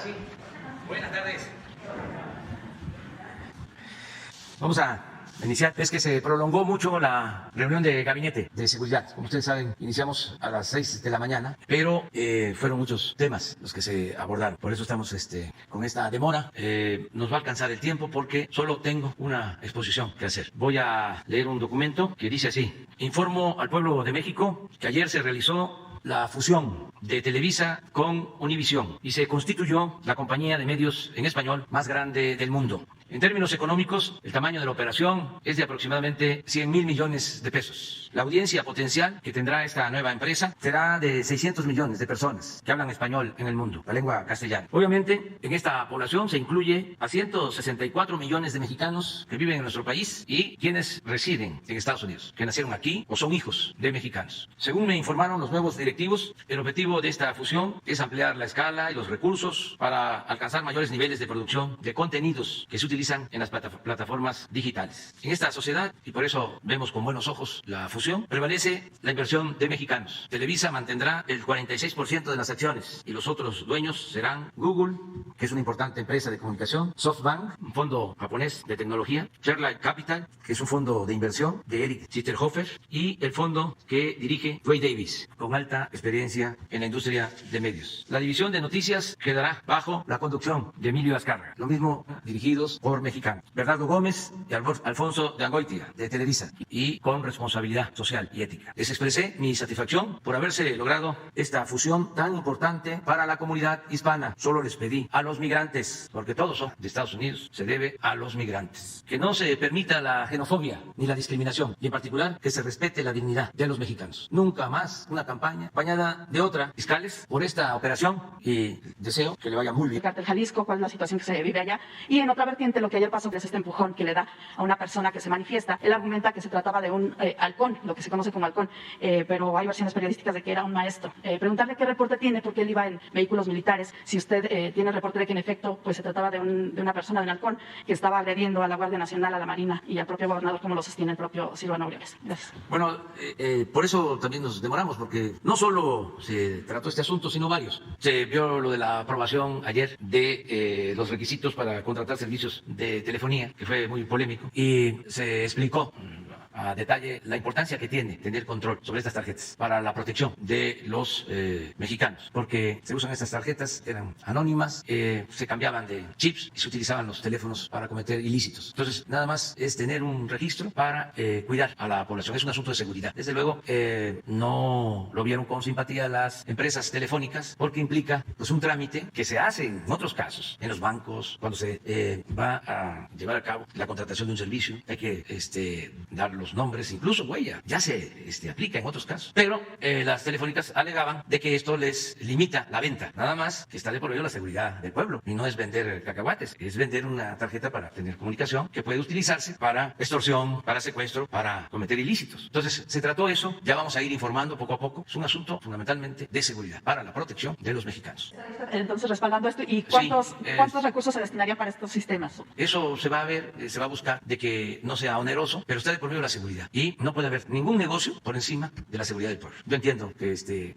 sí. Buenas tardes. Vamos a iniciar. Es que se prolongó mucho la reunión de gabinete de seguridad. Como ustedes saben, iniciamos a las 6 de la mañana, pero fueron muchos temas los que se abordaron. Por eso estamos con esta demora. Nos va a alcanzar el tiempo porque solo tengo una exposición que hacer. Voy a leer un documento que dice así: informo al pueblo de México que ayer se realizó la fusión de Televisa con Univisión y se constituyó la compañía de medios en español más grande del mundo. En términos económicos, el tamaño de la operación es de aproximadamente 100,000 millones de pesos. La audiencia potencial que tendrá esta nueva empresa será de 600 millones de personas que hablan español en el mundo, la lengua castellana. Obviamente, en esta población se incluye a 164 millones de mexicanos que viven en nuestro país y quienes residen en Estados Unidos, que nacieron aquí o son hijos de mexicanos. Según me informaron los nuevos directivos, el objetivo de esta fusión es ampliar la escala y los recursos para alcanzar mayores niveles de producción de contenidos que se utilizan en las plataformas digitales. En esta sociedad, y por eso vemos con buenos ojos la fusión, prevalece la inversión de mexicanos. Televisa mantendrá el 46% de las acciones y los otros dueños serán Google, que es una importante empresa de comunicación, SoftBank, un fondo japonés de tecnología, Fairlight Capital, que es un fondo de inversión de Eric Schitterhofer, y el fondo que dirige Ray Davis, con alta experiencia en la industria de medios. La división de noticias quedará bajo la conducción de Emilio Azcárraga, lo mismo dirigidos por mexicanos, Bernardo Gómez y Alfonso de Angoitia, de Televisa, y con responsabilidad social y ética. Les expresé mi satisfacción por haberse logrado esta fusión tan importante para la comunidad hispana. Solo les pedí a los migrantes, porque todos son de Estados Unidos, se debe a los migrantes, que no se permita la xenofobia ni la discriminación, y en particular que se respete la dignidad de los mexicanos. Nunca más una campaña acompañada de otra. Fiscales, por esta operación, y deseo que le vaya muy bien. Cártel Jalisco, cuál es la situación que se vive allá, y en otra vertiente lo que ayer pasó, que es este empujón que le da a una persona que se manifiesta. Él argumenta que se trataba de un halcón, lo que se conoce como halcón, pero hay versiones periodísticas de que era un maestro. Preguntarle qué reporte tiene, porque él iba en vehículos militares, si usted tiene el reporte de que en efecto pues se trataba de una persona, de un halcón, que estaba agrediendo a la Guardia Nacional, a la Marina y al propio gobernador, como lo sostiene el propio Silvano Aureoles. Gracias. Bueno, por eso también nos demoramos, porque no solo se trató este asunto, sino varios. Se vio lo de la aprobación ayer de los requisitos para contratar servicios de telefonía, que fue muy polémico, y se explicó a detalle la importancia que tiene tener control sobre estas tarjetas para la protección de los mexicanos, porque se usan estas tarjetas, eran anónimas, se cambiaban de chips y se utilizaban los teléfonos para cometer ilícitos. Entonces, nada más es tener un registro para cuidar a la población. Es un asunto de seguridad. Desde luego, no lo vieron con simpatía las empresas telefónicas, porque implica pues un trámite que se hace en otros casos, en los bancos, cuando se va a llevar a cabo la contratación de un servicio, hay que dar los nombres, incluso huella, ya se aplica en otros casos. Pero las telefónicas alegaban de que esto les limita la venta, nada más que está de por medio la seguridad del pueblo, y no es vender cacahuates, es vender una tarjeta para tener comunicación que puede utilizarse para extorsión, para secuestro, para cometer ilícitos. Entonces, se trató eso, ya vamos a ir informando poco a poco. Es un asunto fundamentalmente de seguridad para la protección de los mexicanos. Entonces, respaldando esto, ¿y cuántos recursos se destinarían para estos sistemas? Eso se va a ver, se va a buscar de que no sea oneroso, pero está de por medio la seguridad, y no puede haber ningún negocio por encima de la seguridad del pueblo. Yo entiendo que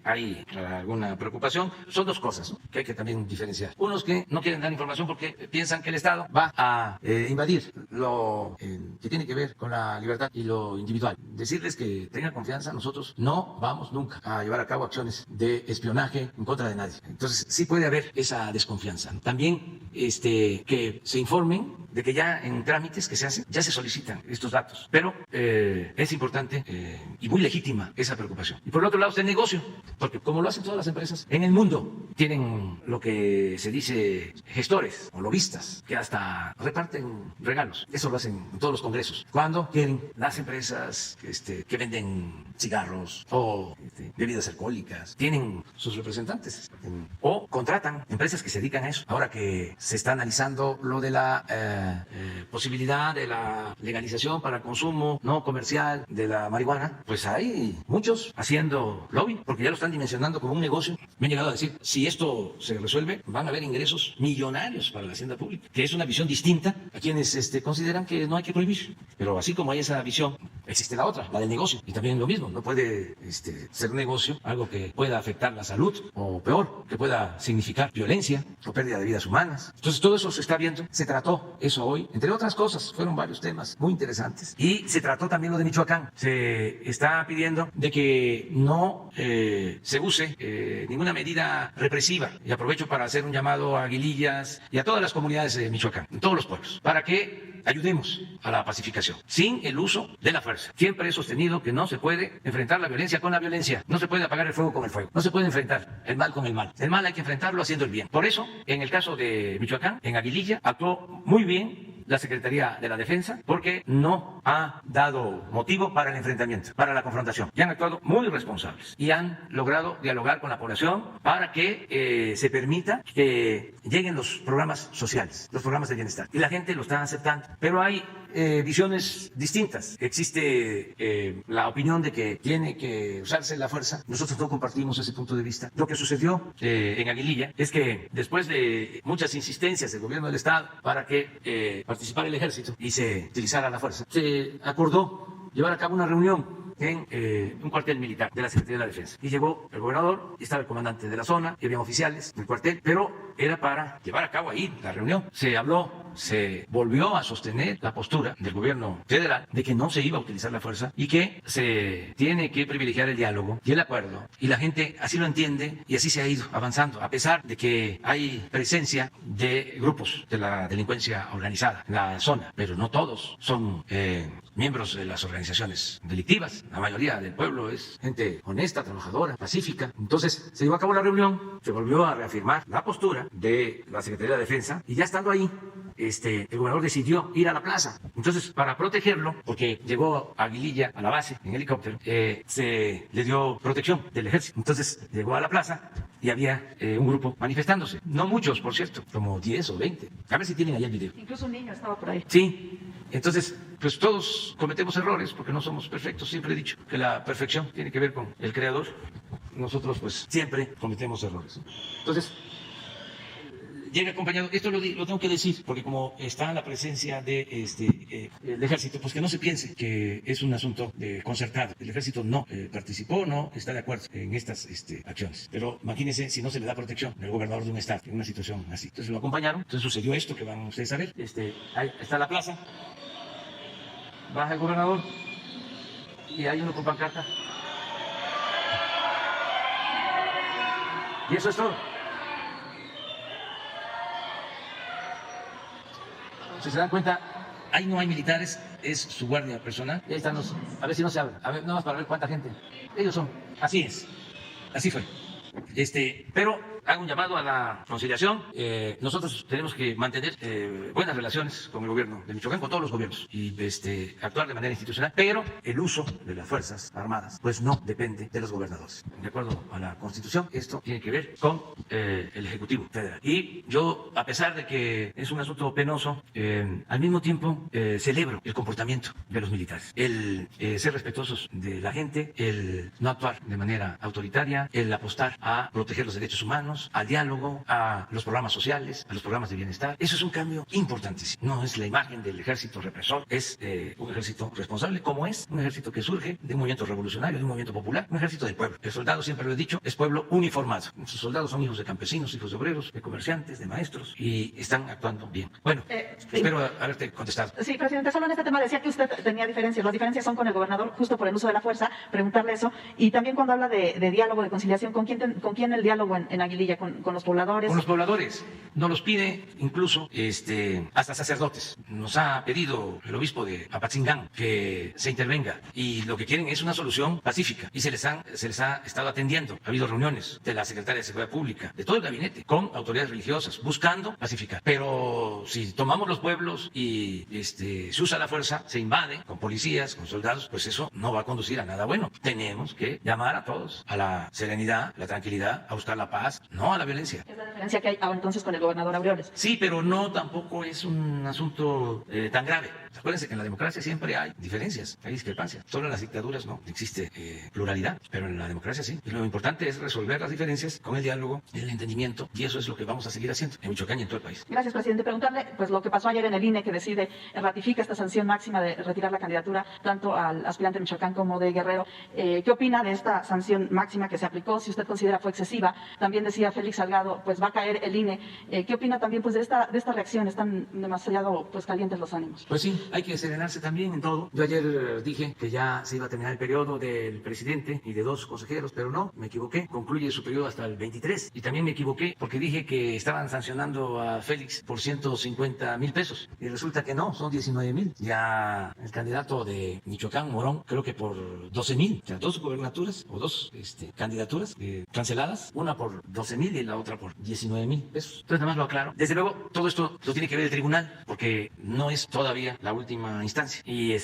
hay alguna preocupación. Son dos cosas, ¿no?, que hay que también diferenciar. Unos que no quieren dar información porque piensan que el Estado va a invadir lo que tiene que ver con la libertad y lo individual. Decirles que tengan confianza, nosotros no vamos nunca a llevar a cabo acciones de espionaje en contra de nadie. Entonces, sí puede haber esa desconfianza. También que se informen de que ya en trámites que se hacen, ya se solicitan estos datos. Pero es importante y muy legítima esa preocupación. Y por el otro lado está el negocio, porque como lo hacen todas las empresas en el mundo, tienen lo que se dice gestores o lobistas, que hasta reparten regalos. Eso lo hacen en todos los congresos. Cuando quieren las empresas que venden cigarros o bebidas alcohólicas, tienen sus representantes o contratan empresas que se dedican a eso. Ahora que se está analizando lo de la posibilidad de la legalización para consumo no comercial de la marihuana, pues hay muchos haciendo lobby, porque ya lo están dimensionando como un negocio. Me han llegado a decir, si si esto se resuelve, van a haber ingresos millonarios para la hacienda pública, que es una visión distinta a quienes consideran que no hay que prohibir. Pero así como hay esa visión, existe la otra, la del negocio. Y también lo mismo, no puede ser negocio algo que pueda afectar la salud, o peor, que pueda significar violencia o pérdida de vidas humanas. Entonces todo eso se está viendo. Se trató eso hoy, entre otras cosas, fueron varios temas muy interesantes. Y se trató también lo de Michoacán. Se está pidiendo de que no se use ninguna medida represiva. Y aprovecho para hacer un llamado a Aguilillas y a todas las comunidades de Michoacán, en todos los pueblos, para que ayudemos a la pacificación, sin el uso de la fuerza. Siempre he sostenido que no se puede enfrentar la violencia con la violencia, no se puede apagar el fuego con el fuego, no se puede enfrentar el mal con el mal. El mal hay que enfrentarlo haciendo el bien. Por eso, en el caso de Michoacán, en Aguililla, actuó muy bien la Secretaría de la Defensa, porque no ha dado motivo para el enfrentamiento, para la confrontación. Y han actuado muy responsables y han logrado dialogar con la población para que se permita que lleguen los programas sociales, los programas de bienestar. Y la gente lo está aceptando. Pero hay visiones distintas. Existe la opinión de que tiene que usarse la fuerza. Nosotros no compartimos ese punto de vista. Lo que sucedió en Aguililla es que después de muchas insistencias del gobierno del Estado para que participara el ejército y se utilizara la fuerza, se acordó llevar a cabo una reunión en un cuartel militar de la Secretaría de la Defensa. Y llegó el gobernador, y estaba el comandante de la zona, y había oficiales del cuartel, pero era para llevar a cabo ahí la reunión. Se habló, se volvió a sostener la postura del gobierno federal de que no se iba a utilizar la fuerza y que se tiene que privilegiar el diálogo y el acuerdo. Y la gente así lo entiende y así se ha ido avanzando, a pesar de que hay presencia de grupos de la delincuencia organizada en la zona, pero no todos son miembros de las organizaciones delictivas. La mayoría del pueblo es gente honesta, trabajadora, pacífica. Entonces se llevó a cabo la reunión, se volvió a reafirmar la postura de la Secretaría de Defensa y ya estando ahí, el gobernador decidió ir a la plaza. Entonces, para protegerlo, porque llegó a Aguililla, a la base, en helicóptero, se le dio protección del ejército. Entonces, llegó a la plaza y había un grupo manifestándose. No muchos, por cierto, como 10 o 20. A ver si tienen allá el video. Incluso un niño estaba por ahí. Sí. Entonces, pues todos cometemos errores porque no somos perfectos. Siempre he dicho que la perfección tiene que ver con el Creador. Nosotros, pues, siempre cometemos errores. Entonces, llega acompañado, esto lo tengo que decir, porque como está la presencia de el ejército, pues que no se piense que es un asunto concertado. El ejército no participó, no está de acuerdo en estas acciones. Pero imagínense si no se le da protección al gobernador de un estado en una situación así. Entonces lo acompañaron, entonces sucedió esto que van ustedes a ver. Ahí está la plaza, baja el gobernador y hay uno con pancarta. Y eso es todo. Si se dan cuenta, ahí no hay militares, es su guardia personal. Y ahí están los, a ver si no se habla, a ver, nada más para ver cuánta gente. Ellos son, así es, así fue. Pero hago un llamado a la conciliación. Nosotros tenemos que mantener buenas relaciones con el gobierno de Michoacán, con todos los gobiernos, y actuar de manera institucional, pero el uso de las Fuerzas Armadas pues no depende de los gobernadores. De acuerdo a la Constitución, esto tiene que ver con el Ejecutivo Federal. Y yo, a pesar de que es un asunto penoso, al mismo tiempo celebro el comportamiento de los militares, el ser respetuosos de la gente, el no actuar de manera autoritaria, el apostar a proteger los derechos humanos, al diálogo, a los programas sociales, a los programas de bienestar. Eso es un cambio importantísimo. No es la imagen del ejército represor, es un ejército responsable, como es un ejército que surge de un movimiento revolucionario, de un movimiento popular, un ejército del pueblo. El soldado, siempre lo he dicho, es pueblo uniformado. Sus soldados son hijos de campesinos, hijos de obreros, de comerciantes, de maestros, y están actuando bien. Bueno, espero haberte contestado. Sí, presidente, solo en este tema decía que usted tenía diferencias. Las diferencias son con el gobernador, justo por el uso de la fuerza, preguntarle eso. Y también cuando habla de diálogo, de conciliación, ¿con quién el diálogo en Aguililla? ¿Con los pobladores? Con los pobladores. Nos los pide incluso hasta sacerdotes. Nos ha pedido el obispo de Apatzingán que se intervenga. Y lo que quieren es una solución pacífica. Y se les ha estado atendiendo. Ha habido reuniones de la Secretaría de Seguridad Pública, de todo el gabinete, con autoridades religiosas, buscando pacificar. Pero si tomamos los pueblos y se usa la fuerza, se invade con policías, con soldados, pues eso no va a conducir a nada bueno. Tenemos que llamar a todos a la serenidad, la tranquilidad, a buscar la paz, no a la violencia. Es la diferencia que hay ahora entonces con el gobernador Aureoles. Sí, pero no tampoco es un asunto tan grave. Acuérdense que en la democracia siempre hay diferencias, hay discrepancias. Solo en las dictaduras no existe pluralidad, pero en la democracia sí. Y lo importante es resolver las diferencias con el diálogo, el entendimiento, y eso es lo que vamos a seguir haciendo en Michoacán y en todo el país. Gracias, presidente. Preguntarle, pues lo que pasó ayer en el INE, que decide, ratifica esta sanción máxima de retirar la candidatura tanto al aspirante de Michoacán como de Guerrero. ¿Qué opina de esta sanción máxima que se aplicó? Si usted considera fue excesiva. También decía Félix Salgado, pues va a caer el INE. ¿Qué opina también pues de esta reacción? Están demasiado pues calientes los ánimos. Pues sí, hay que serenarse también en todo. Yo ayer dije que ya se iba a terminar el periodo del presidente y de 2 consejeros, pero no, me equivoqué. Concluye su periodo hasta el 23. Y también me equivoqué porque dije que estaban sancionando a Félix por 150,000 pesos. Y resulta que no, son 19,000. Ya el candidato de Michoacán, Morón, creo que por 12,000. O sea, 2 gubernaturas o 2 candidaturas canceladas. Una por 12,000 y la otra por 19,000 pesos. Entonces, nada más lo aclaro. Desde luego, todo esto lo tiene que ver el tribunal porque no es todavía la última instancia. Y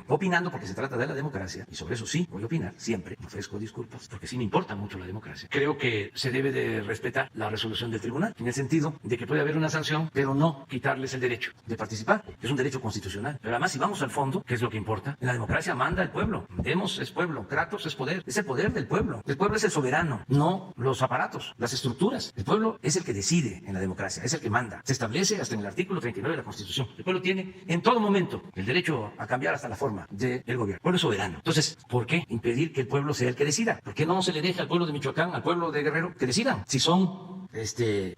opinando porque se trata de la democracia, y sobre eso sí voy a opinar siempre, ofrezco disculpas, porque sí me importa mucho la democracia. Creo que se debe de respetar la resolución del tribunal, en el sentido de que puede haber una sanción, pero no quitarles el derecho de participar. Es un derecho constitucional. Pero además, si vamos al fondo, ¿qué es lo que importa? En la democracia manda el pueblo. Demos es pueblo, Kratos es poder. Es el poder del pueblo. El pueblo es el soberano, no los aparatos, las estructuras. El pueblo es el que decide en la democracia, es el que manda. Se establece hasta en el artículo 39 de la Constitución. El pueblo tiene en todo momento el derecho a cambiar hasta la forma del gobierno. El pueblo es soberano. Entonces, ¿por qué impedir que el pueblo sea el que decida? ¿Por qué no se le deja al pueblo de Michoacán, al pueblo de Guerrero, que decidan? Si son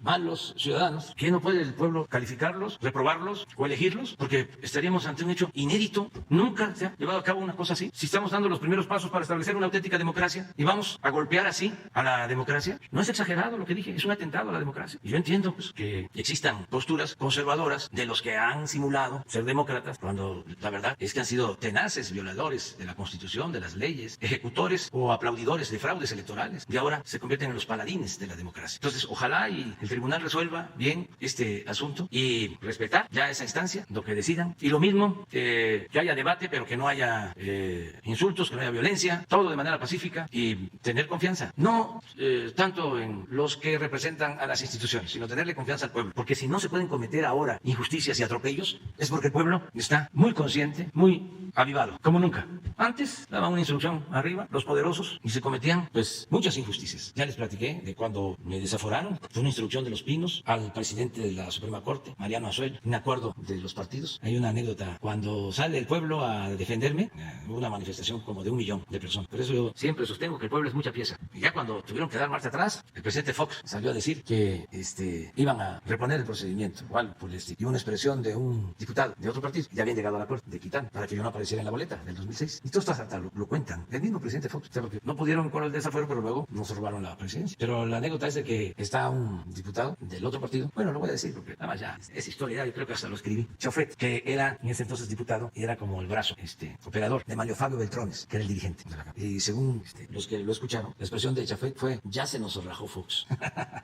malos ciudadanos, ¿qué no puede el pueblo calificarlos, reprobarlos o elegirlos? Porque estaríamos ante un hecho inédito. Nunca se ha llevado a cabo una cosa así. Si estamos dando los primeros pasos para establecer una auténtica democracia y vamos a golpear así a la democracia, no es exagerado lo que dije, es un atentado a la democracia. Y yo entiendo pues, que existan posturas conservadoras de los que han simulado ser demócratas, cuando la verdad es que han sido tenaces violadores de la Constitución, de las leyes, ejecutores o aplaudidores de fraudes electorales, y ahora se convierten en los paladines de la democracia. Entonces, ojalá y el tribunal resuelva bien este asunto y respetar ya esa instancia, lo que decidan. Y lo mismo, que haya debate, pero que no haya insultos, que no haya violencia, todo de manera pacífica y tener confianza. No tanto en los que representan a las instituciones, sino tenerle confianza al pueblo. Porque si no se pueden cometer ahora injusticias y atropellos, es porque el pueblo está muy consciente, muy avivado, como nunca. Antes daban una instrucción arriba, los poderosos, y se cometían pues muchas injusticias. Ya les platiqué de cuando me desaforaron. Fue una instrucción de los Pinos al presidente de la Suprema Corte, Mariano Azuel, un acuerdo de los partidos. Hay una anécdota. Cuando sale el pueblo a defenderme, hubo una manifestación como de 1 millón de personas. Por eso yo siempre sostengo que el pueblo es mucha pieza. Y ya cuando tuvieron que dar marcha atrás, el presidente Fox salió a decir que iban a reponer el procedimiento, o algo por el estilo. Y una expresión de un diputado de otro partido ya habían llegado al acuerdo de quitar para que yo no apareciera en la boleta del 2006. Y todo esto hasta lo cuentan. El mismo presidente Fox. O sea, porque no pudieron con el desafuero, pero luego nos robaron la presidencia. Pero la anécdota es de que está un diputado del otro partido. Bueno, lo voy a decir porque nada más ya es historia, yo creo que hasta lo escribí. Chofret, que era en ese entonces diputado y era como el brazo, operador de Mario Fabio Beltrones, que era el dirigente de la Cámara. Y según los que lo escucharon, la expresión de Chofret fue: ya se nos rajó Fox.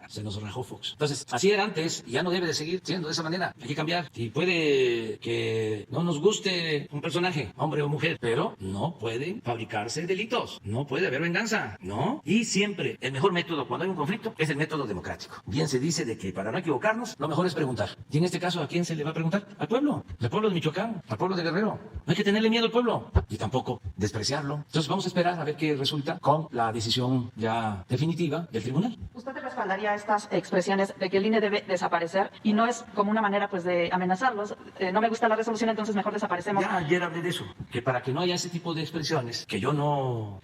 Se nos rajó Fox. Entonces, así era antes y ya no debe de seguir siendo de esa manera. Hay que cambiar. Y puede que no nos guste un personaje, hombre o mujer, pero no pueden fabricarse delitos. No puede haber venganza. No. Y siempre el mejor método cuando hay un conflicto es el método democrático. Bien se dice de que para no equivocarnos, lo mejor es preguntar. Y en este caso, ¿a quién se le va a preguntar? Al pueblo de Michoacán, al pueblo de Guerrero. No hay que tenerle miedo al pueblo y tampoco despreciarlo. Entonces vamos a esperar a ver qué resulta con la decisión ya definitiva del tribunal. ¿Usted respaldaría estas expresiones de que el INE debe desaparecer y no es como una manera pues de amenazarlos? No me gusta la resolución, entonces mejor desaparecemos. Ya ayer hablé de eso, que para que no haya ese tipo de expresiones, que yo no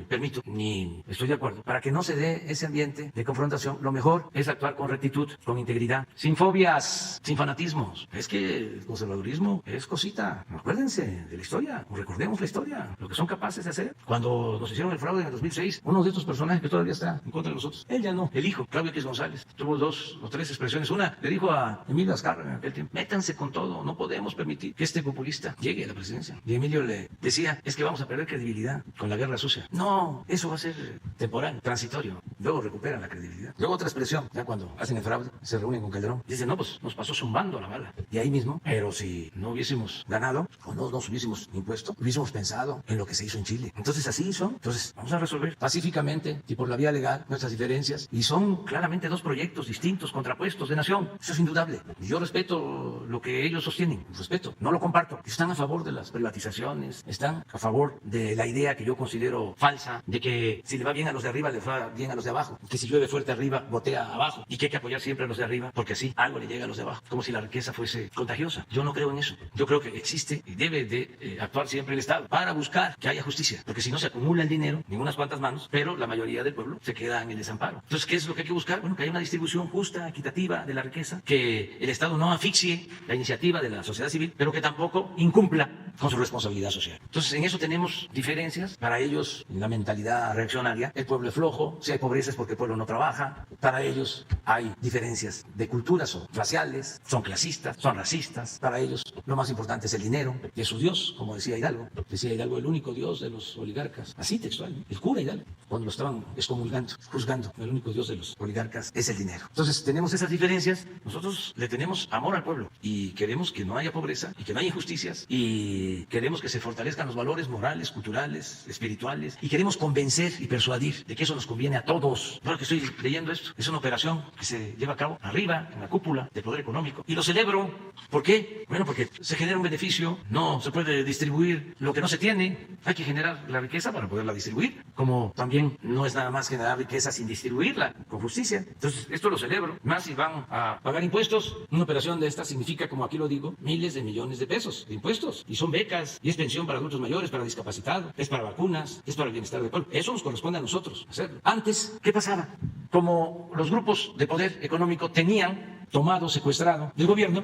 permito ni estoy de acuerdo, para que no se dé ese ambiente de confrontación, lo mejor es actuar con rectitud, con integridad, sin fobias, sin fanatismos. Es que el conservadurismo es cosita. Acuérdense de la historia, o recordemos la historia, lo que son capaces de hacer. Cuando nos hicieron el fraude en el 2006, uno de estos personajes que todavía está en contra de nosotros, él ya no, el hijo, Claudio X González, tuvo 2 o 3 expresiones. Una le dijo a Emilio Azcárraga en aquel tiempo: métanse con todo, no podemos permitir que este populista llegue a la presidencia. Y Emilio le decía: es que vamos a perder credibilidad con la guerra sucia. No, eso va a ser temporal, transitorio. Luego recuperan la credibilidad. Luego otras presión. Ya cuando hacen el fraude, se reúnen con Calderón. Dicen, no, pues nos pasó zumbando la bala. Y ahí mismo, pero si no hubiésemos ganado o no nos hubiésemos impuesto, hubiésemos pensado en lo que se hizo en Chile. Entonces así son. Entonces vamos a resolver pacíficamente y por la vía legal nuestras diferencias. Y son claramente dos proyectos distintos, contrapuestos de nación. Eso es indudable. Y yo respeto lo que ellos sostienen. Respeto. No lo comparto. Están a favor de las privatizaciones. Están a favor de la idea que yo considero falsa de que si le va bien a los de arriba, les va bien a los de abajo. Que si llueve fuerte arriba, gotea abajo. Y que hay que apoyar siempre a los de arriba porque así algo le llega a los de abajo. Como si la riqueza fuese contagiosa. Yo no creo en eso. Yo creo que existe y debe de actuar siempre el Estado para buscar que haya justicia. Porque si no se acumula el dinero en unas cuantas manos, pero la mayoría del pueblo se queda en el desamparo. Entonces, ¿qué es lo que hay que buscar? Bueno, que haya una distribución justa, equitativa de la riqueza, que el Estado no asfixie la iniciativa de la sociedad civil, pero que tampoco incumpla con su responsabilidad social. Entonces, en eso tenemos diferencias. Para ellos, en la mentalidad reaccionaria, el pueblo es flojo, si hay pobreza es porque el pueblo no trabaja. Para ellos hay diferencias de culturas, son raciales, son clasistas, son racistas. Para ellos lo más importante es el dinero, y es su Dios, como decía Hidalgo. Decía Hidalgo, el único Dios de los oligarcas. Así textual, el cura Hidalgo, cuando lo estaban excomulgando, juzgando, el único Dios de los oligarcas es el dinero. Entonces, tenemos esas diferencias. Nosotros le tenemos amor al pueblo y queremos que no haya pobreza y que no haya injusticias y queremos que se fortalezcan los valores morales, culturales, espirituales y queremos convencer y persuadir de que eso nos conviene a todos. Ahora que estoy leyendo esto, es una operación que se lleva a cabo arriba, en la cúpula del poder económico y lo celebro. ¿Por qué? Bueno, porque se genera un beneficio, no se puede distribuir lo que no se tiene, hay que generar la riqueza para poderla distribuir, como también no es nada más generar riqueza sin distribuirla con justicia. Entonces, esto lo celebro. Más si van a pagar impuestos, una operación de esta significa, como aquí lo digo, miles de millones de pesos de impuestos. Y son becas, y es pensión para adultos mayores, para discapacitados, es para vacunas, es para el bienestar del pueblo. Eso nos corresponde a nosotros hacerlo. Antes, ¿qué pasaba? Como los grupos de poder económico tenían tomado, secuestrado del gobierno,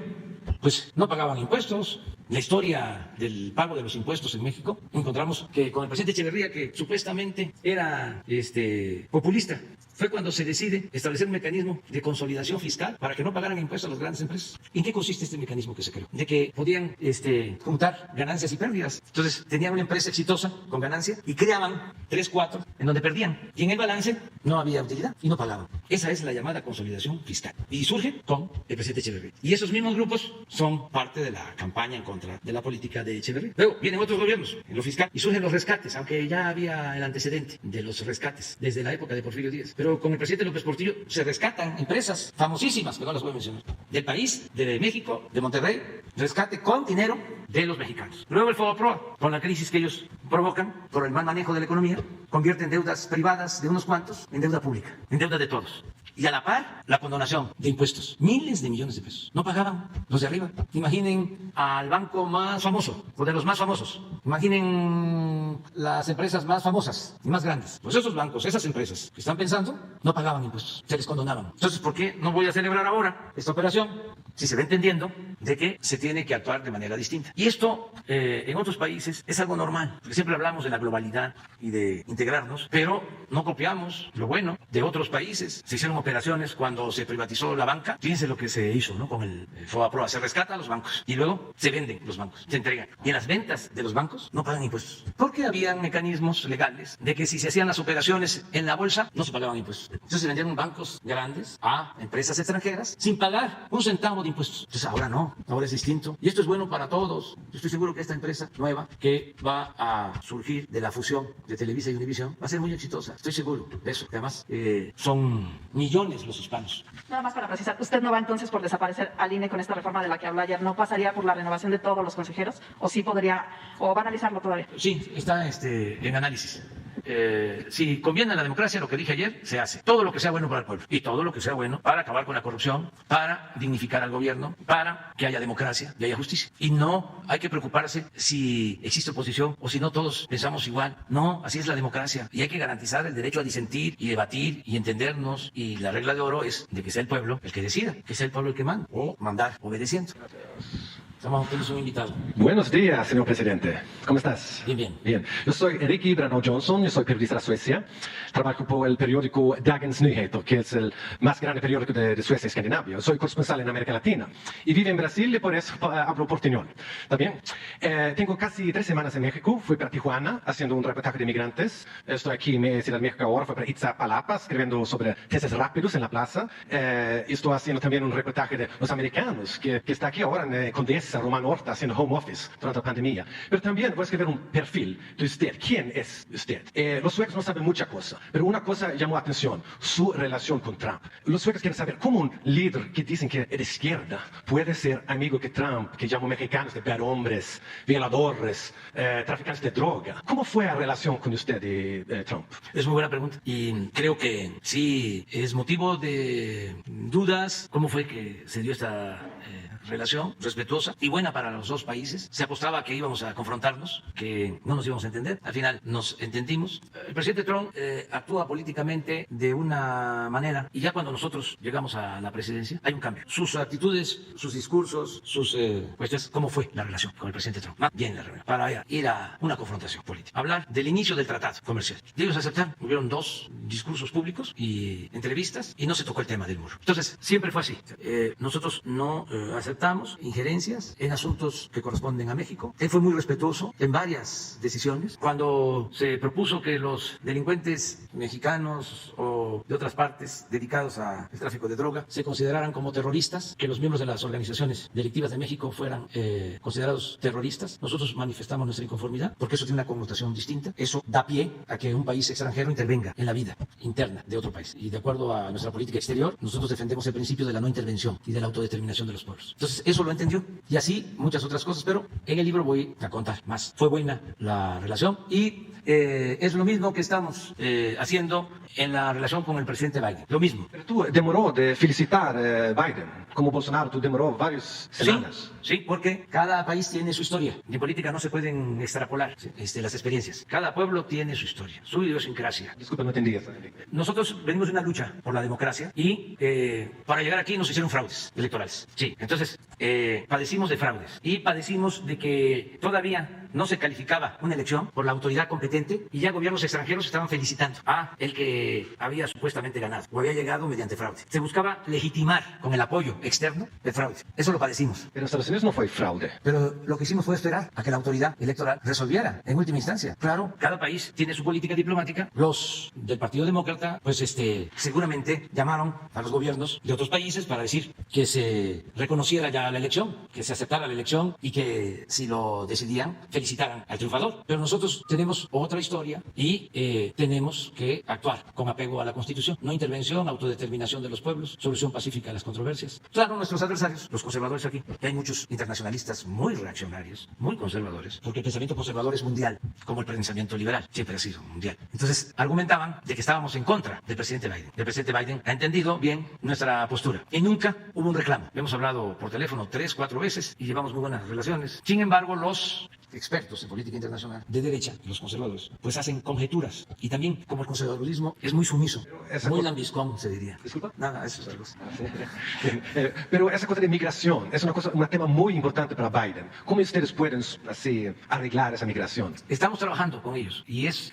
pues no pagaban impuestos. La historia del pago de los impuestos en México, encontramos que con el presidente Echeverría, que supuestamente era populista, fue cuando se decide establecer un mecanismo de consolidación fiscal para que no pagaran impuestos a las grandes empresas. ¿En qué consiste este mecanismo que se creó? De que podían juntar ganancias y pérdidas. Entonces, tenían una empresa exitosa con ganancia y creaban 3, 4 en donde perdían. Y en el balance no había utilidad y no pagaban. Esa es la llamada consolidación fiscal. Y surge con el presidente Echeverría. Y esos mismos grupos son parte de la campaña en contra de la política de Echeverría. Luego vienen otros gobiernos en lo fiscal y surgen los rescates, aunque ya había el antecedente de los rescates desde la época de Porfirio Díaz. Pero con el presidente López Portillo se rescatan empresas famosísimas, que no las voy a mencionar, del país, de México, de Monterrey, rescate con dinero de los mexicanos. Luego el Fobaproa, con la crisis que ellos provocan por el mal manejo de la economía, convierten deudas privadas de unos cuantos en deuda pública, en deuda de todos. Y a la par, la condonación de impuestos. Miles de millones de pesos. No pagaban los de arriba. Imaginen al banco más famoso, o de los más famosos. Imaginen las empresas más famosas y más grandes. Pues esos bancos, esas empresas que están pensando, no pagaban impuestos. Se les condonaban. Entonces, ¿por qué no voy a celebrar ahora esta operación? Si se va entendiendo de que se tiene que actuar de manera distinta. Y esto, en otros países, es algo normal. Porque siempre hablamos de la globalidad y de integrarnos, pero no copiamos lo bueno de otros países. Se hicieron operaciones cuando se privatizó la banca. Fíjense lo que se hizo, ¿no? Con el Fobaproa. Se rescata a los bancos y luego se venden los bancos, se entregan. Y en las ventas de los bancos no pagan impuestos. Porque habían mecanismos legales de que si se hacían las operaciones en la bolsa, no se pagaban impuestos. Entonces se vendieron bancos grandes a empresas extranjeras sin pagar un centavo de impuestos. Entonces ahora no, ahora es distinto. Y esto es bueno para todos. Yo estoy seguro que esta empresa nueva que va a surgir de la fusión de Televisa y Univisión va a ser muy exitosa. Estoy seguro de eso. Además, son millones los hispanos. Nada más para precisar, ¿usted no va entonces por desaparecer al INE con esta reforma de la que habló ayer? ¿No pasaría por la renovación de todos los consejeros? ¿O sí podría, o va a analizarlo todavía? Sí, está en análisis. Si conviene a la democracia, lo que dije ayer, se hace. Todo lo que sea bueno para el pueblo y todo lo que sea bueno para acabar con la corrupción, para dignificar al gobierno, para que haya democracia y haya justicia. Y no hay que preocuparse si existe oposición o si no todos pensamos igual. No, así es la democracia. Y hay que garantizar el derecho a disentir y debatir y entendernos. Y la regla de oro es de que sea el pueblo el que decida, que sea el pueblo el que manda o mandar obedeciendo. Tenemos un invitado. Buenos días, señor presidente. ¿Cómo estás? Bien, bien. Bien. Yo soy Enrique Brano Johnson, yo soy periodista de Suecia. Trabajo por el periódico Dagens Nyheter, que es el más grande periódico de Suecia y Escandinavia. Yo soy corresponsal en América Latina y vivo en Brasil y por eso hablo portuñol. ¿Está bien? Tengo casi 3 semanas en México. Fui para Tijuana haciendo un reportaje de migrantes. Estoy aquí en mi ciudad de México ahora. Fui para Itzapalapa escribiendo sobre testes rápidos en la plaza. Estoy haciendo también un reportaje de los americanos que está aquí ahora en Condesa, Romano Horta, haciendo home office durante la pandemia. Pero también voy a escribir un perfil de usted. ¿Quién es usted? Los suecos no saben mucha cosa, pero una cosa llamó la atención, su relación con Trump. Los suecos quieren saber cómo un líder que dicen que es de izquierda puede ser amigo de Trump, que llamó mexicanos de bad hombres, violadores, traficantes de droga. ¿Cómo fue la relación con usted y Trump? Es muy buena pregunta y creo que sí es motivo de dudas cómo fue que se dio esta relación respetuosa y buena para los dos países. Se apostaba que íbamos a confrontarnos, que no nos íbamos a entender. Al final nos entendimos. El presidente Trump actúa políticamente de una manera y ya cuando nosotros llegamos a la presidencia hay un cambio. Sus actitudes, sus discursos, sus cuestiones, ¿cómo fue la relación con el presidente Trump? Más bien la reunión, para ir a una confrontación política. Hablar del inicio del tratado comercial. Y ellos aceptaron. Hubieron 2 discursos públicos y entrevistas y no se tocó el tema del muro. Entonces, siempre fue así. Nosotros no aceptamos injerencias en asuntos que corresponden a México. Él fue muy respetuoso en varias decisiones. Cuando se propuso que los delincuentes mexicanos o de otras partes dedicados al tráfico de droga se consideraran como terroristas, que los miembros de las organizaciones delictivas de México fueran considerados terroristas, nosotros manifestamos nuestra inconformidad porque eso tiene una connotación distinta. Eso da pie a que un país extranjero intervenga en la vida interna de otro país. Y de acuerdo a nuestra política exterior, nosotros defendemos el principio de la no intervención y de la autodeterminación de los pueblos. Entonces, eso lo entendió. Y así muchas otras cosas, pero en el libro voy a contar más. Fue buena la relación y es lo mismo que estamos haciendo en la relación con el presidente Biden. Lo mismo. Pero tú demoró de felicitar a Biden. Como Bolsonaro, tú demoró varias semanas. Sí, porque cada país tiene su historia. En política no se pueden extrapolar las experiencias. Cada pueblo tiene su historia, su idiosincrasia. Disculpa, no entendí eso. Nosotros venimos de una lucha por la democracia y para llegar aquí nos hicieron fraudes electorales. Sí, entonces padecimos de fraudes y padecimos de que todavía no se calificaba una elección por la autoridad competente y ya gobiernos extranjeros estaban felicitando a el que había supuestamente ganado o había llegado mediante fraude. Se buscaba legitimar con el apoyo externo el fraude. Eso lo padecimos. Pero en Estados Unidos no fue fraude. Pero lo que hicimos fue esperar a que la autoridad electoral resolviera en última instancia. Claro, cada país tiene su política diplomática. Los del Partido Demócrata, pues seguramente llamaron a los gobiernos de otros países para decir que se reconociera ya la elección, que se aceptara la elección y que si lo decidían, felicitaran al triunfador. Pero nosotros tenemos otra historia y tenemos que actuar con apego a la Constitución. No intervención, autodeterminación de los pueblos, solución pacífica a las controversias. Claro, nuestros adversarios, los conservadores aquí, y hay muchos internacionalistas muy reaccionarios, muy conservadores, porque el pensamiento conservador es mundial, como el pensamiento liberal, siempre ha sido mundial. Entonces, argumentaban de que estábamos en contra del presidente Biden. El presidente Biden ha entendido bien nuestra postura y nunca hubo un reclamo. Hemos hablado por teléfono 3, 4 veces y llevamos muy buenas relaciones. Sin embargo, los expertos en política internacional de derecha, los conservadores, pues hacen conjeturas. Y también, como el conservadurismo es muy sumiso, muy lambiscón, se diría. ¿Disculpa? Nada, eso es algo. Pero esa cosa de migración es un tema muy importante para Biden. ¿Cómo ustedes pueden así arreglar esa migración? Estamos trabajando con ellos y es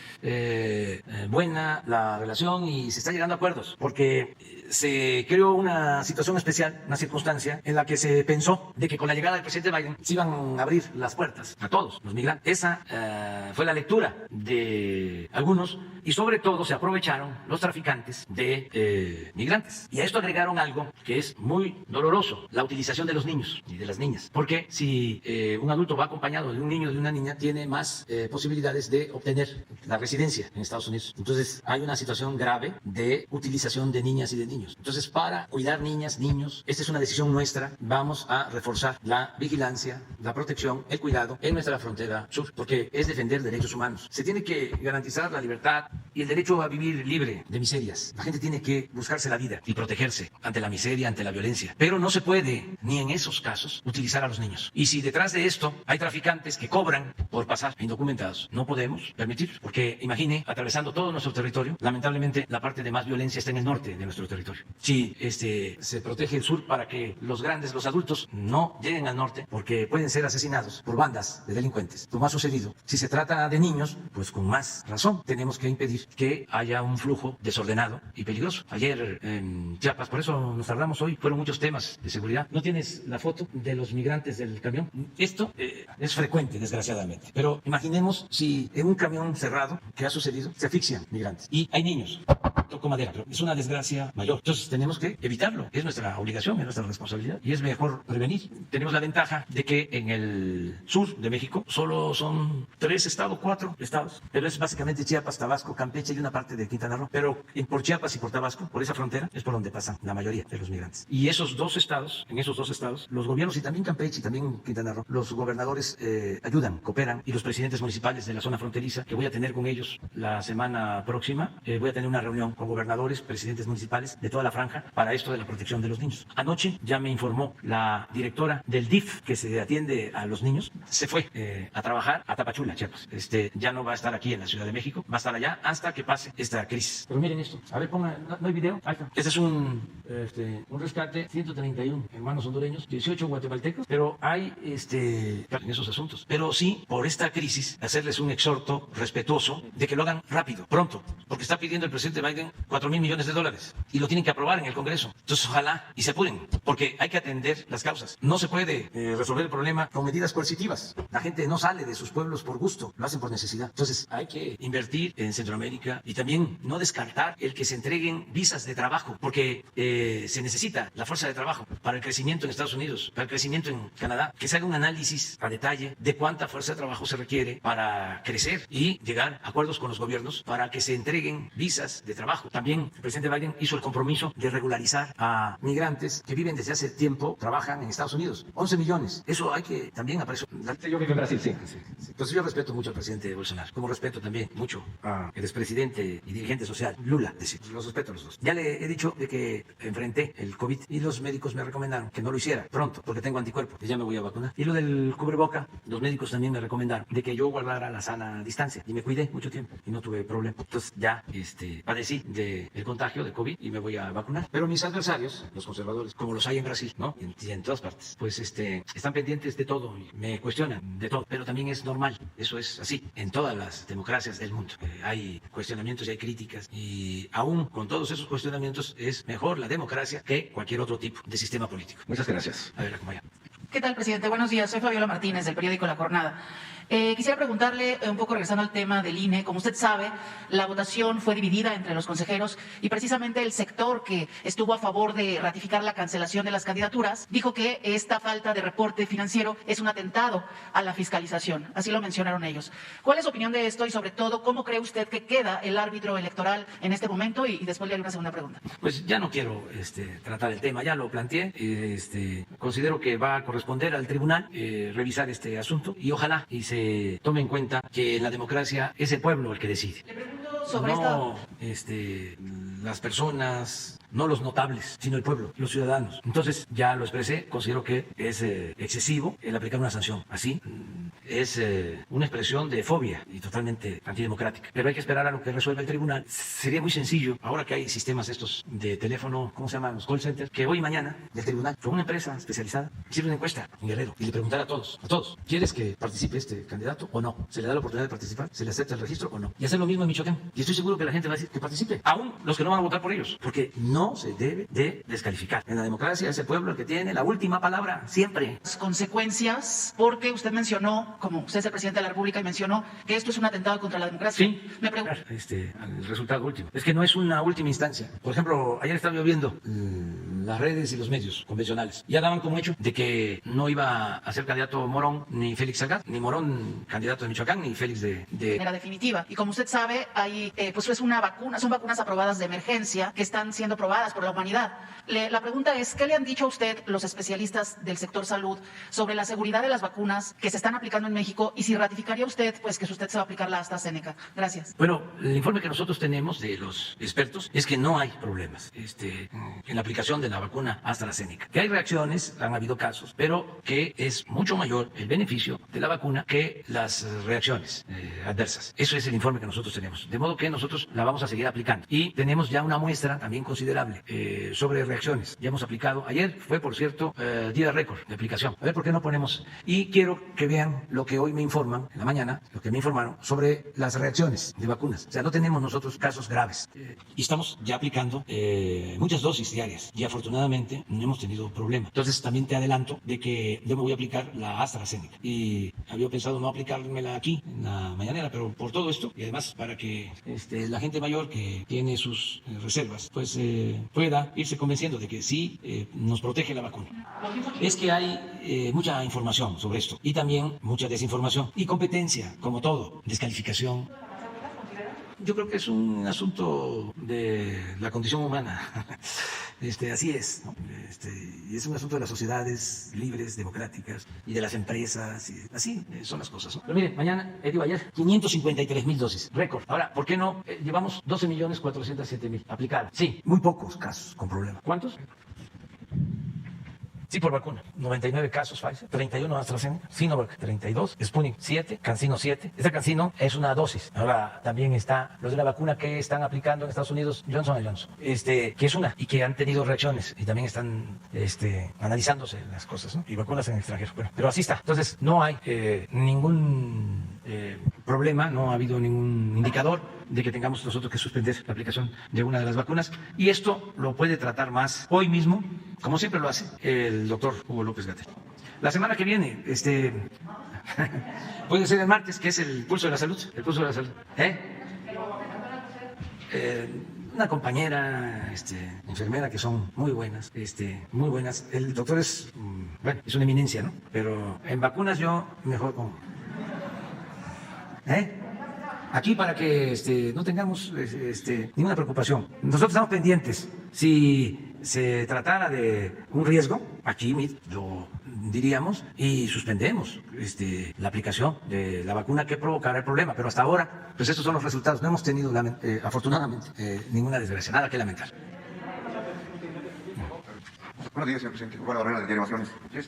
buena la relación y se está llegando a acuerdos porque se creó una situación especial, una circunstancia en la que se pensó de que con la llegada del presidente Biden se iban a abrir las puertas a todos los migrantes. Esa fue la lectura de algunos y sobre todo se aprovecharon los traficantes de migrantes. Y a esto agregaron algo que es muy doloroso, la utilización de los niños y de las niñas. Porque si un adulto va acompañado de un niño o de una niña, tiene más posibilidades de obtener la residencia en Estados Unidos. Entonces hay una situación grave de utilización de niñas y de niños. Entonces, para cuidar niñas, niños, esta es una decisión nuestra. Vamos a reforzar la vigilancia, la protección, el cuidado en nuestra la frontera sur, porque es defender derechos humanos. Se tiene que garantizar la libertad y el derecho a vivir libre de miserias. La gente tiene que buscarse la vida y protegerse ante la miseria, ante la violencia. Pero no se puede, ni en esos casos, utilizar a los niños. Y si detrás de esto hay traficantes que cobran por pasar indocumentados, no podemos permitir, porque imagine, atravesando todo nuestro territorio, lamentablemente la parte de más violencia está en el norte de nuestro territorio. Si se protege el sur para que los grandes, los adultos, no lleguen al norte, porque pueden ser asesinados por bandas de delincuentes, como ha sucedido. Si se trata de niños, pues con más razón tenemos que impedir que haya un flujo desordenado y peligroso. Ayer en Chiapas, por eso nos tardamos hoy, fueron muchos temas de seguridad. ¿No tienes la foto de los migrantes del camión? Esto es frecuente, desgraciadamente. Pero imaginemos si en un camión cerrado, que ha sucedido, se asfixian migrantes y hay niños. Toco madera, pero es una desgracia mayor. Entonces tenemos que evitarlo. Es nuestra obligación, es nuestra responsabilidad y es mejor prevenir. Tenemos la ventaja de que en el sur de México solo son 4 estados, pero es básicamente Chiapas, Tabasco, Campeche y una parte de Quintana Roo. Pero por Chiapas y por Tabasco, por esa frontera, es por donde pasan la mayoría de los migrantes. Y esos 2 estados, en esos 2 estados, los gobiernos y también Campeche y también Quintana Roo, los gobernadores ayudan, cooperan, y los presidentes municipales de la zona fronteriza, que voy a tener con ellos la semana próxima, voy a tener una reunión con gobernadores, presidentes municipales de toda la franja para esto de la protección de los niños. Anoche ya me informó la directora del DIF que se atiende a los niños, se fue a trabajar a Tapachula, Chiapas. Ya no va a estar aquí en la Ciudad de México, va a estar allá hasta que pase esta crisis. Pero miren esto, a ver, ¿no hay video? Ahí está. Este es un rescate, 131 hermanos hondureños, 18 guatemaltecos, pero hay en esos asuntos. Pero sí, por esta crisis, hacerles un exhorto respetuoso de que lo hagan rápido, pronto, porque está pidiendo el presidente Biden $4,000 millones y lo tienen que aprobar en el Congreso. Entonces, ojalá y se apuren, porque hay que atender las causas. No se puede resolver el problema con medidas coercitivas. La gente no sale de sus pueblos por gusto, lo hacen por necesidad. Entonces, hay que invertir en Centroamérica y también no descartar el que se entreguen visas de trabajo, porque se necesita la fuerza de trabajo para el crecimiento en Estados Unidos, para el crecimiento en Canadá, que se haga un análisis a detalle de cuánta fuerza de trabajo se requiere para crecer y llegar a acuerdos con los gobiernos para que se entreguen visas de trabajo. También el presidente Biden hizo el compromiso de regularizar a migrantes que viven desde hace tiempo, trabajan en Estados Unidos, 11 millones. Eso hay que también apreciar. Yo vivo en Brasil, sí. Entonces yo respeto mucho al presidente Bolsonaro, como respeto también mucho al expresidente y dirigente social Lula, los respeto a los dos. Ya le he dicho de que enfrenté el COVID y los médicos me recomendaron que no lo hiciera pronto, porque tengo anticuerpos y ya me voy a vacunar. Y lo del cubreboca, los médicos también me recomendaron de que yo guardara la sana distancia y me cuidé mucho tiempo y no tuve problema. Entonces ya padecí del contagio de COVID y me voy a vacunar. Pero mis adversarios, los conservadores, como los hay en Brasil, ¿no? Y en todas partes, pues están pendientes de todo y me cuestionan de todo. Pero también es normal, eso es así. En todas las democracias del mundo hay cuestionamientos y hay críticas, y aún con todos esos cuestionamientos es mejor la democracia que cualquier otro tipo de sistema político. Muchas gracias. A ver, acompaña. ¿Qué tal, presidente? Buenos días. Soy Fabiola Martínez, del periódico La Jornada. Quisiera preguntarle un poco, regresando al tema del INE. Como usted sabe, la votación fue dividida entre los consejeros y precisamente el sector que estuvo a favor de ratificar la cancelación de las candidaturas dijo que esta falta de reporte financiero es un atentado a la fiscalización. Así lo mencionaron ellos. ¿Cuál es su opinión de esto y, sobre todo, cómo cree usted que queda el árbitro electoral en este momento? Y después le haré una segunda pregunta. Pues ya no quiero tratar el tema, ya lo planteé. Considero que va a corresponder al tribunal revisar este asunto y ojalá y se tome en cuenta que en la democracia es el pueblo el que decide. Le pregunto sobre las personas, no los notables, sino el pueblo, los ciudadanos. Entonces, ya lo expresé, considero que es excesivo el aplicar una sanción así. Es una expresión de fobia y totalmente antidemocrática. Pero hay que esperar a lo que resuelva el tribunal. Sería muy sencillo, ahora que hay sistemas estos de teléfono, ¿cómo se llaman? Los call centers, que hoy y mañana del tribunal, con una empresa especializada, hicieron una encuesta en Guerrero y le preguntar a todos, ¿quieres que participe este candidato o no? ¿Se le da la oportunidad de participar? ¿Se le acepta el registro o no? Y hacer lo mismo en Michoacán. Y estoy seguro que la gente va a decir que participe, aún los que no van a votar por ellos, porque no se debe de descalificar. En la democracia es el pueblo el que tiene la última palabra, siempre. Las consecuencias, porque usted mencionó, como usted es el presidente de la República, y mencionó que esto es un atentado contra la democracia. Sí, me pregunto. El resultado último. Es que no es una última instancia. Por ejemplo, ayer estaba yo viendo las redes y los medios convencionales. Ya daban como hecho de que no iba a ser candidato Morón ni Félix Salgado, ni Morón candidato de Michoacán, ni Félix de... Manera definitiva. Y como usted sabe, hay, pues es una vacuna, son vacunas aprobadas de emergencia que están siendo probadas por la humanidad. La pregunta es, ¿qué le han dicho a usted los especialistas del sector salud sobre la seguridad de las vacunas que se están aplicando en México y si ratificaría usted, pues que usted se va a aplicar la AstraZeneca? Gracias. Bueno, el informe que nosotros tenemos de los expertos es que no hay problemas en la aplicación de la vacuna AstraZeneca. Que hay reacciones, han habido casos, pero que es mucho mayor el beneficio de la vacuna que las reacciones adversas. Eso es el informe que nosotros tenemos. De modo que nosotros la vamos a seguir aplicando. Y tenemos ya una muestra también considerable sobre reacciones. Ya hemos aplicado, ayer fue por cierto día récord de aplicación. A ver por qué no ponemos. Y quiero que vean lo que hoy me informan en la mañana, lo que me informaron sobre las reacciones de vacunas. O sea, no tenemos nosotros casos graves. Y estamos ya aplicando muchas dosis diarias. Y afortunadamente no hemos tenido problema. Entonces también te adelanto de que yo me voy a aplicar la AstraZeneca. Y había pensado no aplicármela aquí en la mañanera, pero por todo esto y además para que la gente mayor que tiene sus reservas pues pueda irse convenciendo de que sí nos protege la vacuna. Es que hay mucha información sobre esto y también mucha desinformación y competencia, como todo, descalificación. Yo creo que es un asunto de la condición humana. Así es, ¿no? Y es un asunto de las sociedades libres, democráticas y de las empresas. Y así son las cosas, ¿no? Pero miren, mañana, digo ayer, 553,000 dosis, récord. Ahora, ¿por qué no llevamos 12,407,000 aplicadas? Sí, muy pocos casos con problemas. ¿Cuántos? Sí, por vacuna. 99 casos Pfizer, 31 AstraZeneca, Sinovac 32, Sputnik 7, CanSino 7. Esta CanSino es una dosis. Ahora también está los de la vacuna que están aplicando en Estados Unidos, Johnson & Johnson, que es una y que han tenido reacciones y también están analizándose las cosas, ¿no? Y vacunas en extranjero. Bueno, pero así está. Entonces no hay ningún problema, no ha habido ningún indicador de que tengamos nosotros que suspender la aplicación de una de las vacunas. Y esto lo puede tratar más hoy mismo, como siempre lo hace el doctor Hugo López-Gatell. La semana que viene, puede ser el martes, que es el pulso de la salud. El pulso de la salud. Una compañera, enfermera, que son muy buenas, muy buenas. El doctor es, bueno, es una eminencia, ¿no? Pero en vacunas yo mejor pongo. Aquí para que no tengamos ninguna preocupación. Nosotros estamos pendientes. Si se tratara de un riesgo, aquí lo diríamos y suspendemos la aplicación de la vacuna que provocará el problema. Pero hasta ahora, pues estos son los resultados. No hemos tenido, afortunadamente, ninguna desgracia, nada que lamentar. Buenos días, señor presidente. Bueno, Barrera, del diario Naciones. Yo,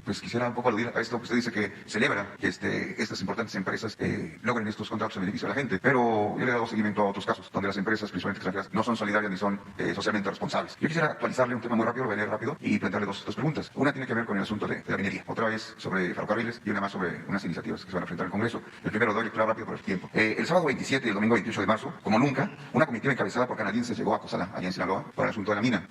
pues quisiera un poco aludir a esto que usted dice que celebra que estas importantes empresas logren estos contratos en beneficio de la gente, pero yo le he dado seguimiento a otros casos donde las empresas, principalmente extranjeras, no son solidarias ni son socialmente responsables. Yo quisiera actualizarle un tema muy rápido, lo voy a leer rápido y plantearle dos preguntas. Una tiene que ver con el asunto de la minería, otra vez sobre ferrocarriles y una más sobre unas iniciativas que se van a enfrentar al Congreso. El primero doy lectura rápido por el tiempo. El sábado 27 y el domingo 28 de marzo, como nunca, una comitiva encabezada por canadienses llegó a Cozalá, allá en Sinaloa, por el asunto de la mina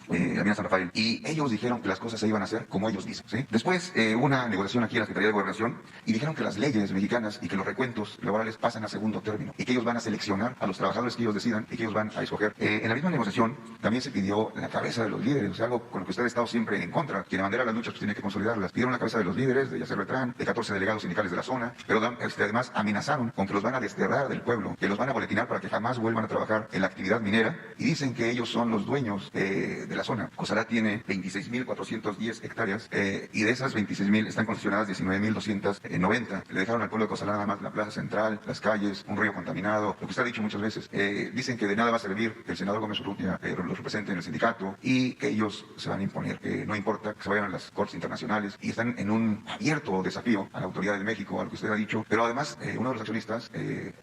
San Rafael, y ellos dijeron que las cosas se iban a hacer como ellos dicen, ¿sí? Después una negociación aquí en la Secretaría de Gobernación y dijeron que las leyes mexicanas y que los recuentos laborales pasan a segundo término y que ellos van a seleccionar a los trabajadores que ellos decidan y que ellos van a escoger. En la misma negociación también se pidió la cabeza de los líderes, o sea, algo con lo que usted ha estado siempre en contra. Quien abandera las luchas pues tiene que consolidarlas. Pidieron la cabeza de los líderes, de Yacer Beltrán, de 14 delegados sindicales de la zona, pero además amenazaron con que los van a desterrar del pueblo, que los van a boletinar para que jamás vuelvan a trabajar en la actividad minera y dicen que ellos son los dueños de la zona. Cozalá tiene 26,410 hectáreas y de esas 26,000 están concesionadas 19,290. Le dejaron al pueblo de Cozalá nada más la plaza central, las calles, un río contaminado, lo que usted ha dicho muchas veces. Dicen que de nada va a servir que el senador Gómez Urrutia los represente en el sindicato y que ellos se van a imponer, que no importa que se vayan a las cortes internacionales y están en un abierto desafío a la autoridad de México, a lo que usted ha dicho, pero además uno de los accionistas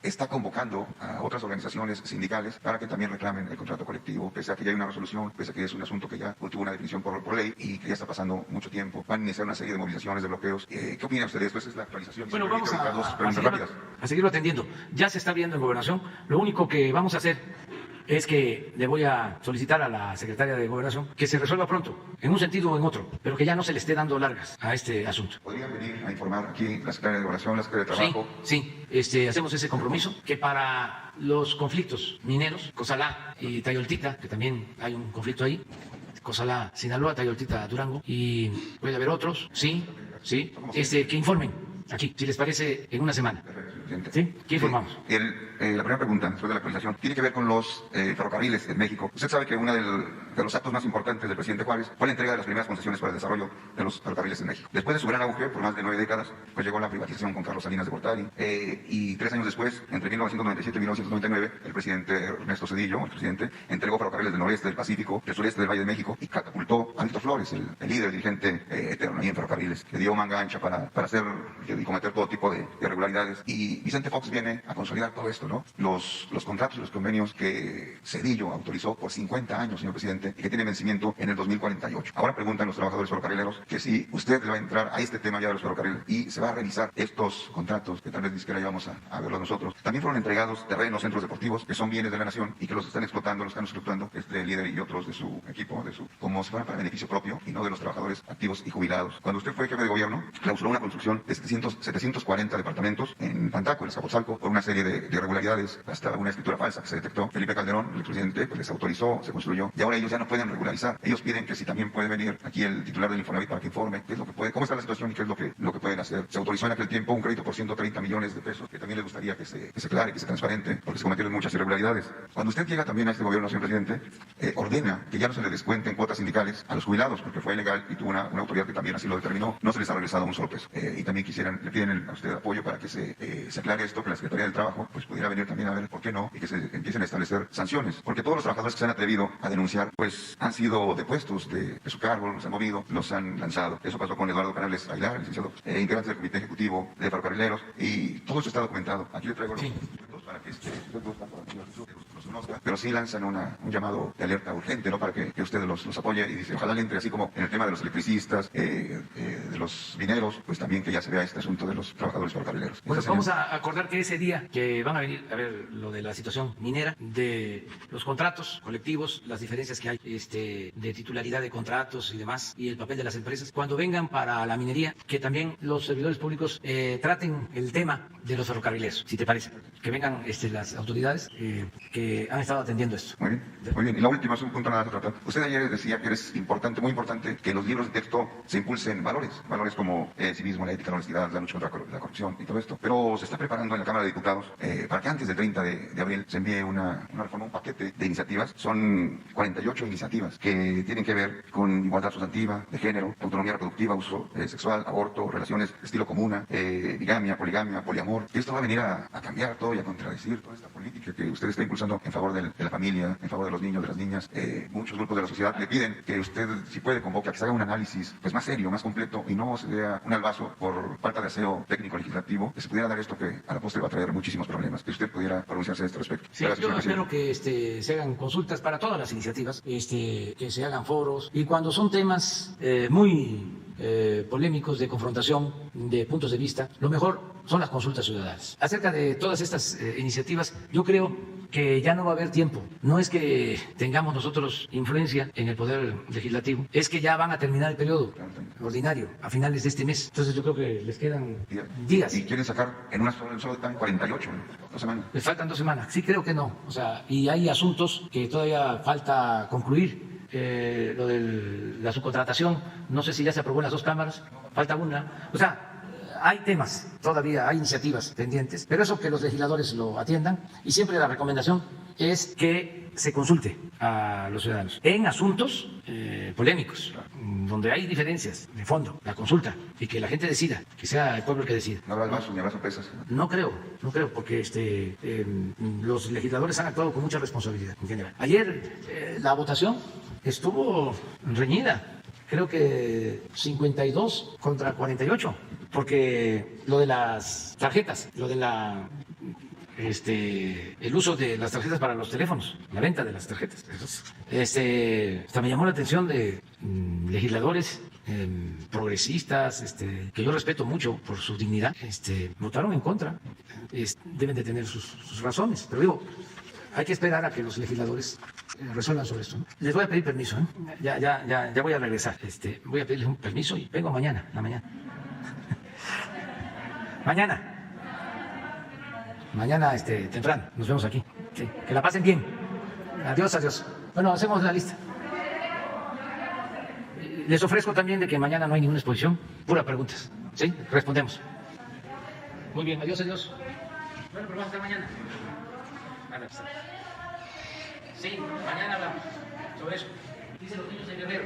está convocando a otras organizaciones sindicales para que también reclamen el contrato colectivo, pese a que ya hay una resolución, pese a que es un asunto que ya tuvo una definición por ley y que ya está pasando mucho tiempo. Van a iniciar una serie de movilizaciones, de bloqueos. ¿Qué opinan ustedes? Esa es la actualización. Bueno, vamos a seguirlo atendiendo. Ya se está viendo en Gobernación. Lo único que vamos a hacer es que le voy a solicitar a la secretaria de Gobernación que se resuelva pronto, en un sentido o en otro, pero que ya no se le esté dando largas a este asunto. ¿Podrían venir a informar aquí la secretaria de Gobernación, la secretaria de Trabajo? Sí, hacemos ese compromiso, que para los conflictos mineros, Cozalá y Tayoltita, que también hay un conflicto ahí, Cozalá, Sinaloa, Tayoltita, Durango, y puede haber otros, sí, que informen aquí, si les parece, en una semana. ¿Sí? ¿Qué informamos? La primera pregunta, después de la actualización, tiene que ver con los ferrocarriles en México. Usted sabe que uno de los actos más importantes del presidente Juárez fue la entrega de las primeras concesiones para el desarrollo de los ferrocarriles en México. Después de su gran auge, por más de 9 décadas, pues llegó la privatización con Carlos Salinas de Gortari, y 3 años después, entre 1997 y 1999, el presidente Ernesto Zedillo, el presidente, entregó ferrocarriles del noreste, del Pacífico, del sureste del Valle de México, y catapultó a Víctor Flores, el líder, dirigente eterno ahí en ferrocarriles, que dio manga ancha para hacer y cometer todo tipo de irregularidades. Y Vicente Fox viene a consolidar todo esto, ¿no? Los contratos y los convenios que Zedillo autorizó por 50 años, señor presidente, y que tienen vencimiento en el 2048. Ahora preguntan los trabajadores ferrocarrileros que si usted le va a entrar a este tema ya de los ferrocarriles y se va a revisar estos contratos que tal vez ni siquiera íbamos a verlos nosotros. También fueron entregados terrenos, centros deportivos, que son bienes de la nación y que los están explotando, este líder y otros de su equipo, como si fueran para beneficio propio y no de los trabajadores activos y jubilados. Cuando usted fue jefe de gobierno, clausuró una construcción de 740 departamentos en Pantaco, en Azcapotzalco, por una serie de irregularidades, hasta una escritura falsa que se detectó. Felipe Calderón, el expresidente, pues les autorizó, se construyó, y ahora ellos ya no pueden regularizar. Ellos piden que si también puede venir aquí el titular del Infonavit para que informe qué es lo que puede, cómo está la situación y qué es lo que pueden hacer. Se autorizó en aquel tiempo un crédito por 130 millones de pesos, que también les gustaría que se aclare, que se transparente, porque se cometieron muchas irregularidades. Cuando usted llega también a este gobierno, señor presidente, ordena que ya no se le descuenten cuotas sindicales a los jubilados, porque fue ilegal y tuvo una autoridad que también así lo determinó. No se les ha regresado un solo peso. Y también le piden a usted apoyo para que se aclare esto, que la Secretaría del Trabajo pues pudiera venir también a ver por qué no, y que se empiecen a establecer sanciones, porque todos los trabajadores que se han atrevido a denunciar pues han sido depuestos de su cargo, los han movido, los han lanzado. Eso pasó con Eduardo Canales Aguilar, licenciado, integrante del Comité Ejecutivo de Ferrocarrileros, y todo eso está documentado. Aquí le traigo los documentos para que los conozca, pero sí lanzan un llamado de alerta urgente, ¿no? Para que usted los apoye, y dice, ojalá le entre, así como en el tema de los electricistas, de los mineros, pues también que ya se vea este asunto de los trabajadores ferrocarrileros. Bueno, vamos a acordar que ese día que van a venir a ver lo de la situación minera, de los contratos colectivos, las diferencias que hay de titularidad de contratos y demás, y el papel de las empresas, cuando vengan para la minería, que también los servidores públicos traten el tema de los ferrocarrileros, si te parece, que vengan las autoridades que han estado atendiendo esto. Muy bien, muy bien. Y la última es un punto nada a tratar. Usted ayer decía que es importante, muy importante, que en los libros de texto se impulsen valores como el civismo, la ética, la honestidad, la lucha contra la corrupción y todo esto. Pero se está preparando en la Cámara de Diputados para que antes del 30 de abril se envíe una reforma, un paquete de iniciativas. Son 48 iniciativas que tienen que ver con igualdad sustantiva, de género, autonomía reproductiva, uso sexual, aborto, relaciones estilo comuna, bigamia, poligamia, poliamor. Y esto va a venir a cambiar todo y a contradecir toda esta política que usted está impulsando en favor de la familia, en favor de los niños, de las niñas. Muchos grupos de la sociedad le piden que usted, si puede, convoque a que se haga un análisis pues más serio, más completo, y no se vea un albazo por falta de aseo técnico legislativo, que se pudiera dar esto que a la postre va a traer muchísimos problemas, que usted pudiera pronunciarse a este respecto. Sí, gracias, yo espero que se hagan consultas para todas las iniciativas, que se hagan foros, y cuando son temas muy polémicos, de confrontación, de puntos de vista, lo mejor son las consultas ciudadanas. Acerca de todas estas iniciativas, yo creo que ya no va a haber tiempo. No es que tengamos nosotros influencia en el Poder Legislativo, es que ya van a terminar el periodo ordinario a finales de este mes. Entonces yo creo que les quedan días. Y quieren sacar en una sola 48, 2 semanas. Les faltan 2 semanas. Sí, creo que no. O sea, y hay asuntos que todavía falta concluir. Lo de la subcontratación, no sé si ya se aprobó en las 2 cámaras, falta una. O sea, hay temas, todavía hay iniciativas pendientes, pero eso que los legisladores lo atiendan, y siempre la recomendación es que se consulte a los ciudadanos en asuntos polémicos, donde hay diferencias de fondo, la consulta, y que la gente decida, que sea el pueblo el que decida. ¿No habrá albazo ni habrá sorpresas? No creo, porque los legisladores han actuado con mucha responsabilidad en general. Ayer la votación estuvo reñida, creo que 52 contra 48, porque lo de las tarjetas, lo de el uso de las tarjetas para los teléfonos, la venta de las tarjetas, hasta me llamó la atención de legisladores progresistas, que yo respeto mucho por su dignidad, votaron en contra. Deben de tener sus razones, pero digo, hay que esperar a que los legisladores resuelvan sobre esto, ¿no? Les voy a pedir permiso, ¿eh? Ya voy a regresar. Voy a pedirles un permiso y vengo mañana, en la mañana. Mañana, temprano, nos vemos aquí. Sí, que la pasen bien. Adiós. Bueno, hacemos la lista. les ofrezco también de que mañana no hay ninguna exposición, pura preguntas. ¿Sí? Respondemos. Muy bien, adiós, adiós. Bueno, pero vamos hasta mañana. Sí, mañana hablamos sobre eso. Dicen los niños de Guerrero.